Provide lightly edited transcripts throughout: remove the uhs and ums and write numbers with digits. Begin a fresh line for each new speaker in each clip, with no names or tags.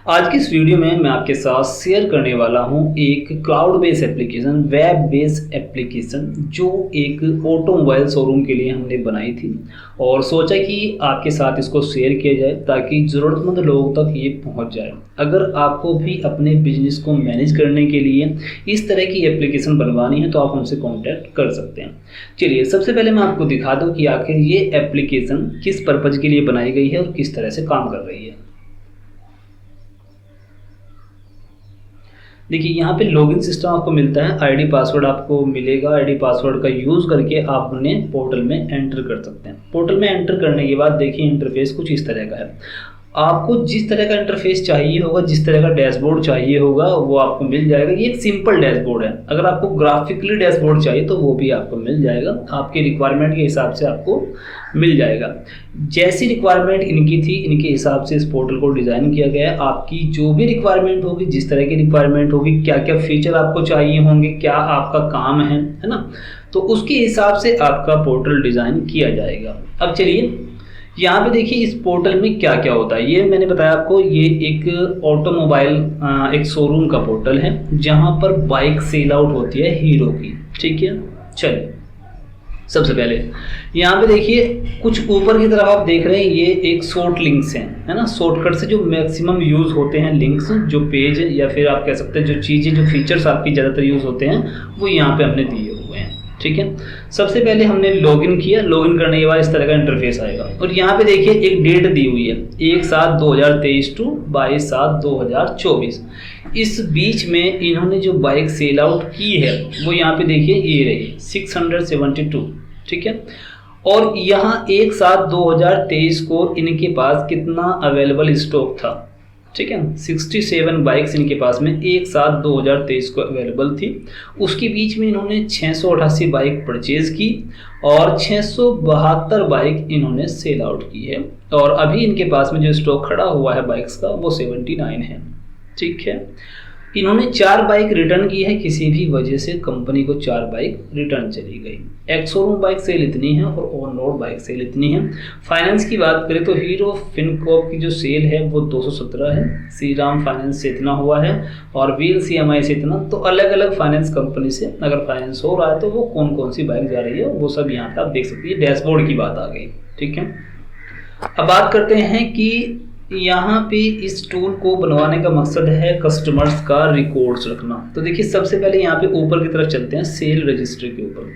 आज की इस वीडियो में मैं आपके साथ शेयर करने वाला हूं एक cloud based application, web based application जो एक ऑटोमोबाइल शोरूम के लिए हमने बनाई थी और सोचा कि आपके साथ इसको शेयर किया जाए ताकि ज़रूरतमंद लोगों तक ये पहुंच जाए। अगर आपको भी अपने बिजनेस को मैनेज करने के लिए इस तरह की एप्लीकेशन बनवानी है तो आप हमसे कॉन्टैक्ट कर सकते हैं। चलिए सबसे पहले मैं आपको दिखा दूँ कि आखिर ये एप्लीकेशन किस पर्पज़ के लिए बनाई गई है और किस तरह से काम कर रही है। देखिए यहाँ पे लॉगिन सिस्टम आपको मिलता है, आईडी पासवर्ड आपको मिलेगा। आईडी पासवर्ड का यूज़ करके आप उन्हें पोर्टल में एंटर कर सकते हैं। पोर्टल में एंटर करने के बाद देखिए इंटरफेस कुछ इस तरह का है। आपको जिस तरह का इंटरफेस चाहिए होगा, जिस तरह का डैशबोर्ड चाहिए होगा वो आपको मिल जाएगा। ये एक सिंपल डैशबोर्ड है। अगर आपको ग्राफिकली डैशबोर्ड चाहिए तो वो भी आपको मिल जाएगा, आपके रिक्वायरमेंट के हिसाब से आपको मिल जाएगा। जैसी रिक्वायरमेंट इनकी थी इनके हिसाब से इस पोर्टल को डिज़ाइन किया गया है। आपकी जो भी रिक्वायरमेंट होगी, जिस तरह की रिक्वायरमेंट होगी, क्या क्या फीचर आपको चाहिए होंगे, क्या आपका काम है ना, तो उसके हिसाब से आपका पोर्टल डिज़ाइन किया जाएगा। अब चलिए यहाँ पे देखिए इस पोर्टल में क्या क्या होता है। ये मैंने बताया आपको, ये एक ऑटोमोबाइल एक शोरूम का पोर्टल है जहाँ पर बाइक सेल आउट होती है हीरो की। ठीक है, चलिए सबसे पहले यहाँ पे देखिए कुछ ऊपर की तरफ आप देख रहे हैं, ये एक शॉर्ट लिंक्स हैं, है ना। शॉर्टकट से जो मैक्सिमम यूज़ होते हैं लिंक्स, जो पेज या फिर आप कह सकते हैं जो चीज़ें, जो फीचर्स आपकी ज़्यादातर यूज़ होते हैं वो यहाँ पे हमने दिए हुए हैं। ठीक है, सबसे पहले हमने लॉगिन किया। लॉगिन करने के बाद इस तरह का इंटरफेस आएगा और यहाँ पे देखिए एक डेट दी हुई है 1/7/2023 टू 22/7/2024। इस बीच में इन्होंने जो बाइक सेल आउट की है वो यहाँ पे देखिए ये रही 672। ठीक है, और यहाँ 1/7/2023 को इनके पास कितना अवेलेबल स्टॉक था। ठीक है, 67 बाइक्स इनके पास में 1/7/2023 को अवेलेबल थी। उसके बीच में इन्होंने 688 बाइक परचेज की और 672 बाइक इन्होंने सेल आउट की है। और अभी इनके पास में जो स्टॉक खड़ा हुआ है बाइक्स का वो 79 है। ठीक है, इन्होंने 4 बाइक रिटर्न की है, किसी भी वजह से कंपनी को 4 बाइक रिटर्न चली गई। एक्स शोरूम बाइक सेल इतनी है और ऑन रोड बाइक सेल इतनी है। फाइनेंस की बात करें तो हीरो फिनकॉर्प की जो सेल है वो 217 है, श्री राम फाइनेंस से इतना हुआ है और व्हील CMI से इतना। तो अलग अलग फाइनेंस कंपनी से अगर फाइनेंस हो रहा है तो वो कौन कौन सी बाइक जा रही है वो सब यहाँ पे आप देख सकते हैं। डैशबोर्ड की बात आ गई। ठीक है, अब बात करते हैं कि यहाँ पे इस टूल को बनवाने का मकसद है कस्टमर्स का रिकॉर्ड्स रखना। तो देखिए सबसे पहले यहाँ पे ऊपर की तरफ चलते हैं, सेल रजिस्टर के ऊपर।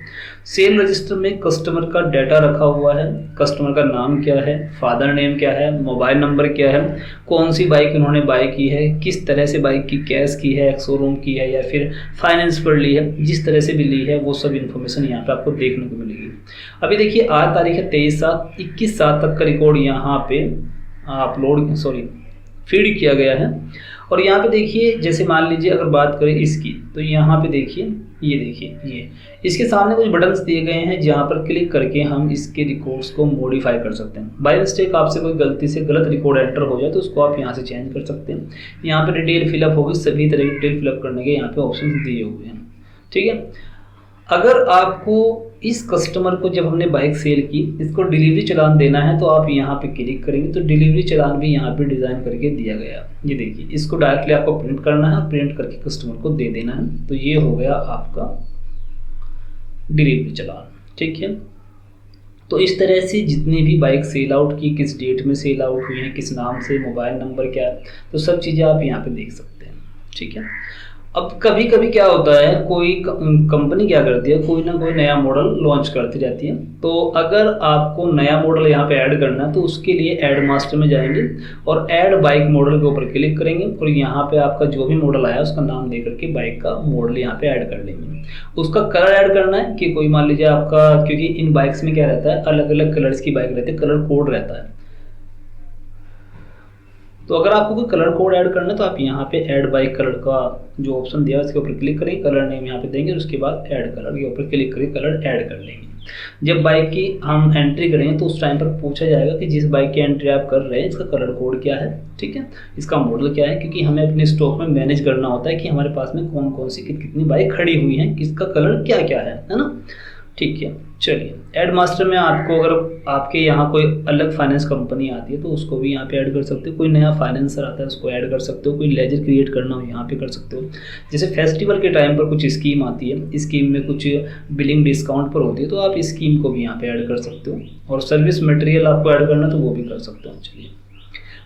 सेल रजिस्टर में कस्टमर का डाटा रखा हुआ है। कस्टमर का नाम क्या है, फादर नेम क्या है, मोबाइल नंबर क्या है, कौन सी बाइक इन्होंने बाय की है, किस तरह से बाइक की कैश की है, एक्स शोरूम की है या फिर फाइनेंस पर ली है, जिस तरह से भी ली है वो सब इन्फॉर्मेशन यहाँ पे आपको देखने को मिलेगी। अभी देखिए आज तारीख है 23/7, 21/7 तक का रिकॉर्ड यहाँ पे फीड किया गया है। और यहाँ पे देखिए जैसे मान लीजिए अगर बात करें इसकी, तो यहाँ पे देखिए ये देखिए ये इसके सामने कुछ बटन्स दिए गए हैं जहाँ पर क्लिक करके हम इसके रिकॉर्ड्स को मॉडिफाई कर सकते हैं। बाय मिस्टेक आपसे कोई गलती से गलत रिकॉर्ड एंटर हो जाए तो उसको आप यहाँ से चेंज कर सकते हैं। यहाँ पे डिटेल फिलअप होगी, सभी तरह की डिटेल फिलअप करने के यहाँ पे ऑप्शन दिए हुए हैं। ठीक है, अगर आपको इस कस्टमर को जब हमने बाइक सेल की इसको डिलीवरी चालान देना है तो आप यहाँ पे क्लिक करेंगे तो डिलीवरी चालान भी यहाँ पे डिज़ाइन करके दिया गया। ये देखिए, इसको डायरेक्टली आपको प्रिंट करना है, प्रिंट करके कस्टमर को दे देना है। तो ये हो गया आपका डिलीवरी चालान। ठीक है, तो इस तरह से जितनी भी बाइक सेल आउट की, किस डेट में सेल आउट हुई है, किस नाम से, मोबाइल नंबर क्या है, तो सब चीज़ें आप यहाँ पे देख सकते हैं। ठीक है, अब कभी कभी क्या होता है, कोई कंपनी क्या करती है, कोई ना कोई नया मॉडल लॉन्च करती रहती है। तो अगर आपको नया मॉडल यहाँ पे ऐड करना है तो उसके लिए ऐड मास्टर में जाएंगे और ऐड बाइक मॉडल के ऊपर क्लिक करेंगे और यहाँ पे आपका जो भी मॉडल आया उसका नाम दे करके बाइक का मॉडल यहाँ पे ऐड कर लेंगे। उसका कलर ऐड करना है कि कोई मान लीजिए आपका, क्योंकि इन बाइक्स में क्या रहता है, अलग अलग कलर्स की बाइक रहती है, कलर कोड रहता है। तो अगर आपको कोई कलर कोड ऐड करना है तो आप यहाँ पे ऐड बाइक कलर का जो ऑप्शन दिया है उसके ऊपर क्लिक करेंगे, कलर नेम यहाँ पे देंगे और उसके बाद ऐड कलर के ऊपर क्लिक करके कलर ऐड कर लेंगे। जब बाइक की हम एंट्री करेंगे तो उस टाइम पर पूछा जाएगा कि जिस बाइक की एंट्री आप कर रहे हैं इसका कलर कोड क्या है। ठीक है, इसका मॉडल क्या है, क्योंकि हमें अपने स्टॉक में मैनेज करना होता है कि हमारे पास में कौन कौन सी कितनी बाइक खड़ी हुई है, किसका कलर क्या क्या है ना। ठीक है। चलिए, ऐड मास्टर में आपको अगर आपके यहाँ कोई अलग फाइनेंस कंपनी आती है तो उसको भी यहाँ पे ऐड कर सकते हो, कोई नया फाइनेंसर आता है उसको ऐड कर सकते हो, कोई लेजर क्रिएट करना हो यहाँ पे कर सकते हो। जैसे फेस्टिवल के टाइम पर कुछ स्कीम आती है, स्कीम में कुछ बिलिंग डिस्काउंट पर होती है तो आप स्कीम को भी यहाँ पे ऐड कर सकते हो, और सर्विस मटेरियल आपको ऐड करना तो वो भी कर सकते हो। चलिए,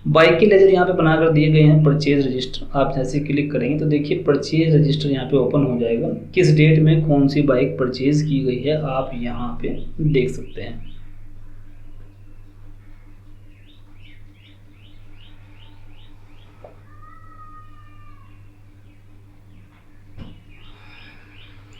बाइक के लेजर यहाँ पे बनाकर दिए गए हैं परचेज रजिस्टर। आप जैसे क्लिक करेंगे तो देखिए परचेज रजिस्टर यहाँ पे ओपन हो जाएगा, किस डेट में कौन सी बाइक परचेज की गई है आप यहाँ पे देख सकते हैं।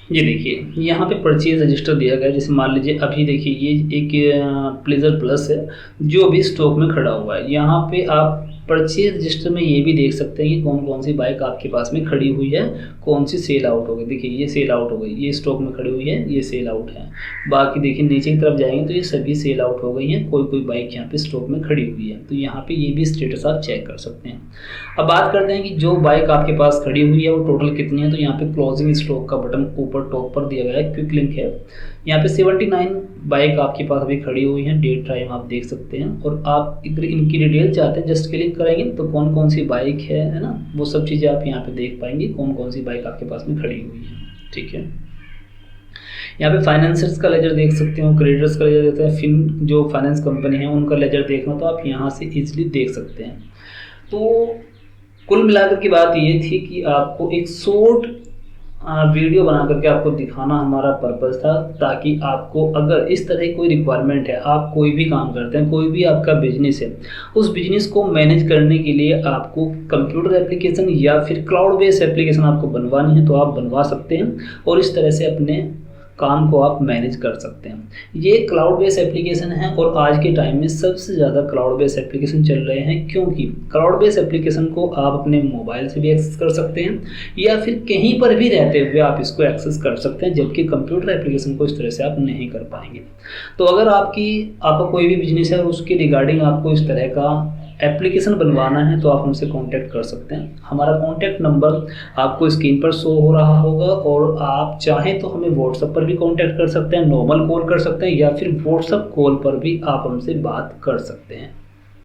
ये देखिए यहाँ पे परचेज रजिस्टर दिया गया है। जैसे मान लीजिए अभी देखिए ये एक प्लेजर प्लस है जो अभी स्टॉक में खड़ा हुआ है। यहाँ पे आप परचेज रजिस्टर में ये भी देख सकते हैं कि कौन कौन सी बाइक आपके पास में खड़ी हुई है, कौन सी सेल आउट हो गई। देखिए ये सेल आउट हो गई, ये स्टॉक में खड़ी हुई है, ये सेल आउट है। बाकी देखिए नीचे की तरफ जाएंगे तो ये सभी सेल आउट हो गई हैं, कोई कोई बाइक यहाँ पे स्टॉक में खड़ी हुई है। तो यहाँ पे ये भी स्टेटस आप चेक कर सकते हैं। अब बात करते हैं कि जो बाइक आपके पास खड़ी हुई है वो टोटल कितनी है। तो यहाँ पे क्लोजिंग स्टॉक का बटन ऊपर टॉप पर दिया गया है, क्विक लिंक है। यहाँ पे 79 बाइक आपके पास अभी खड़ी हुई हैं, डेट टाइम आप देख सकते हैं। और आप अगर इनकी डिटेल चाहते हैं जस्ट क्लिक करेंगे तो कौन कौन सी बाइक है ना, वो सब चीज़ें आप यहाँ पे देख पाएंगे, कौन कौन सी बाइक आपके पास में खड़ी हुई है। ठीक है, यहाँ पे फाइनेंसर्स का लेजर देख सकते हो, क्रेडिटर्स का लेजर देखते हैं, फिन जो फाइनेंस कंपनी है उनका लेजर देखना तो आप यहाँ से इजीली देख सकते हैं। तो कुल मिलाकर की बात ये थी कि आपको एक शॉर्ट वीडियो बना करके आपको दिखाना हमारा पर्पस था, ताकि आपको अगर इस तरह की कोई रिक्वायरमेंट है, आप कोई भी काम करते हैं, कोई भी आपका बिजनेस है, उस बिजनेस को मैनेज करने के लिए आपको कंप्यूटर एप्लीकेशन या फिर क्लाउड बेस्ड एप्लीकेशन आपको बनवानी है तो आप बनवा सकते हैं और इस तरह से अपने काम को आप मैनेज कर सकते हैं। ये क्लाउड बेस्ड एप्लीकेशन है और आज के टाइम में सबसे ज़्यादा क्लाउड बेस्ड एप्लीकेशन चल रहे हैं, क्योंकि क्लाउड बेस्ड एप्लीकेशन को आप अपने मोबाइल से भी एक्सेस कर सकते हैं या फिर कहीं पर भी रहते हुए आप इसको एक्सेस कर सकते हैं, जबकि कंप्यूटर एप्लीकेशन को इस तरह से आप नहीं कर पाएंगे। तो अगर आपका कोई भी बिजनेस है और उसके रिगार्डिंग आपको इस तरह का एप्लीकेशन बनवाना है तो आप हमसे कांटेक्ट कर सकते हैं। हमारा कांटेक्ट नंबर आपको स्क्रीन पर शो हो रहा होगा और आप चाहें तो हमें व्हाट्सएप पर भी कांटेक्ट कर सकते हैं, नॉर्मल कॉल कर सकते हैं या फिर व्हाट्सएप कॉल पर भी आप हमसे बात कर सकते हैं।